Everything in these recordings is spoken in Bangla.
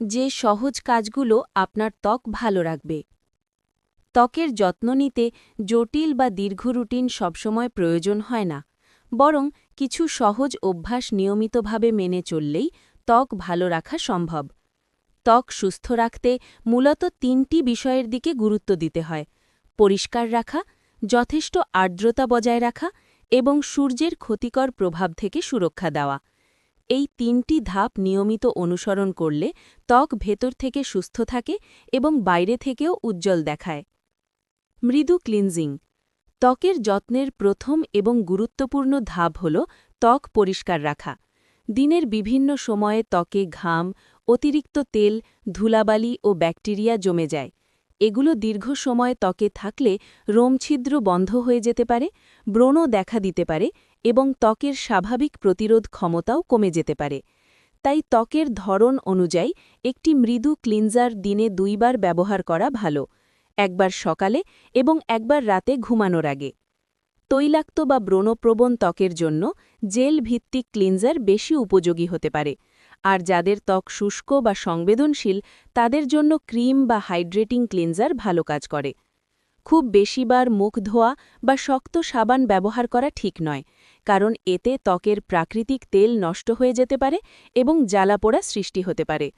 যে সহজ কাজগুলো আপনার ত্বক ভালো রাখবে। ত্বকের যত্ন নিতে জটিল বা দীর্ঘ রুটিন সবসময় প্রয়োজন হয় না, বরং কিছু সহজ অভ্যাস নিয়মিতভাবে মেনে চললেই ত্বক ভালো রাখা সম্ভব। ত্বক সুস্থ রাখতে মূলত ৩টি বিষয়ের দিকে গুরুত্ব দিতে হয়: পরিষ্কার রাখা, যথেষ্ট আর্দ্রতা বজায় রাখা এবং সূর্যের ক্ষতিকর প্রভাব থেকে সুরক্ষা দেওয়া। এই ৩টি ধাপ নিয়মিত অনুসরণ করলে ত্বক ভেতর থেকে সুস্থ থাকে এবং বাইরে থেকেও উজ্জ্বল দেখায়। মৃদু ক্লিনজিং। ত্বকের যত্নের প্রথম এবং গুরুত্বপূর্ণ ধাপ হল ত্বক পরিষ্কার রাখা। দিনের বিভিন্ন সময়ে ত্বকে ঘাম, অতিরিক্ত তেল, ধুলাবালি ও ব্যাকটেরিয়া জমে যায়। এগুলো দীর্ঘ সময় ত্বকে থাকলে রোমছিদ্র বন্ধ হয়ে যেতে পারে, ব্রণ দেখা দিতে পারে এবং ত্বকের স্বাভাবিক প্রতিরোধ ক্ষমতাও কমে যেতে পারে। তাই ত্বকের ধরন অনুযায়ী একটি মৃদু ক্লিনজার দিনে ২ বার ব্যবহার করা ভালো, একবার সকালে এবং একবার রাতে ঘুমানোর আগে। তৈলাক্ত বা ব্রণপ্রবণ ত্বকের জন্য জেল ভিত্তিক ক্লিনজার বেশি উপযোগী হতে পারে, আর যাদের ত্বক শুষ্ক বা সংবেদনশীল তাদের জন্য ক্রিম বা হাইড্রেটিং ক্লিনজার ভালো কাজ করে। খুব বেশিবার মুখ ধোয়া বা শক্ত সাবান ব্যবহার করা ঠিক নয়, কারণ এতে ত্বকের প্রাকৃতিক তেল নষ্ট হয়ে যেতে পারে এবং জ্বালাপোড়া সৃষ্টি হতে পারে।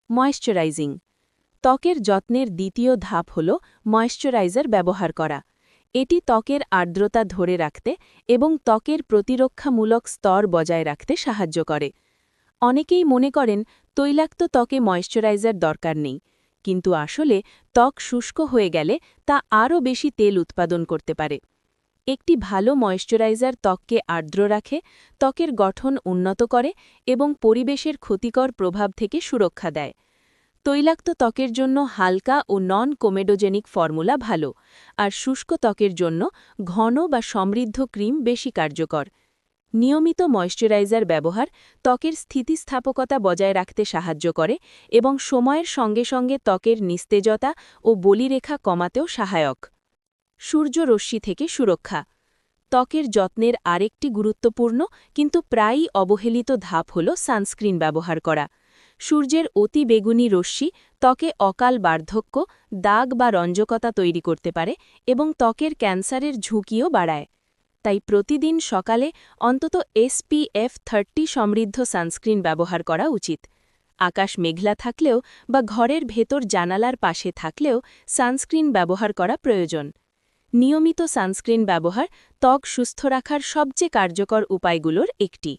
ময়েশ্চারাইজিং। ত্বকের যত্নের দ্বিতীয় ধাপ হল ময়েশ্চারাইজার ব্যবহার করা। এটি ত্বকের আর্দ্রতা ধরে রাখতে এবং ত্বকের প্রতিরক্ষামূলক স্তর বজায় রাখতে সাহায্য করে। অনেকেই মনে করেন তৈলাক্ত ত্বকে ময়েশ্চারাইজার দরকার নেই, কিন্তু আসলে ত্বক শুষ্ক হয়ে গেলে তা আরও বেশি তেল উৎপাদন করতে পারে। একটি ভালো ময়েশ্চারাইজার ত্বককে আর্দ্র রাখে, ত্বকের গঠন উন্নত করে এবং পরিবেশের ক্ষতিকর প্রভাব থেকে সুরক্ষা দেয়। তৈলাক্ত ত্বকের জন্য হালকা ও নন কোমেডোজেনিক ফর্মুলা ভালো, আর শুষ্ক ত্বকের জন্য ঘন বা সমৃদ্ধ ক্রিম বেশি কার্যকর। নিয়মিত ময়েশ্চারাইজার ব্যবহার ত্বকের স্থিতিস্থাপকতা বজায় রাখতে সাহায্য করে এবং সময়ের সঙ্গে সঙ্গে ত্বকের নিস্তেজতা ও বলিরেখা কমাতেও সহায়ক। সূর্যরশ্মি থেকে সুরক্ষা। ত্বকের যত্নের আরেকটি গুরুত্বপূর্ণ কিন্তু প্রায়ই অবহেলিত ধাপ হল সানস্ক্রিন ব্যবহার করা। সূর্যের অতিবেগুনি রশ্মি ত্বকে অকাল বার্ধক্য, দাগ বা রঞ্জকতা তৈরি করতে পারে এবং ত্বকের ক্যান্সারের ঝুঁকিও বাড়ায়। তাই প্রতিদিন সকালে অন্তত SPF 30 সমৃদ্ধ সানস্ক্রিন ব্যবহার করা উচিত। আকাশ মেঘলা থাকলেও বা ঘরের ভেতর জানালার পাশে থাকলেও সানস্ক্রিন ব্যবহার করা প্রয়োজন। নিয়মিত সানস্ক্রিন ব্যবহার ত্বক সুস্থ রাখার সবচেয়ে কার্যকর উপায়গুলোর একটি।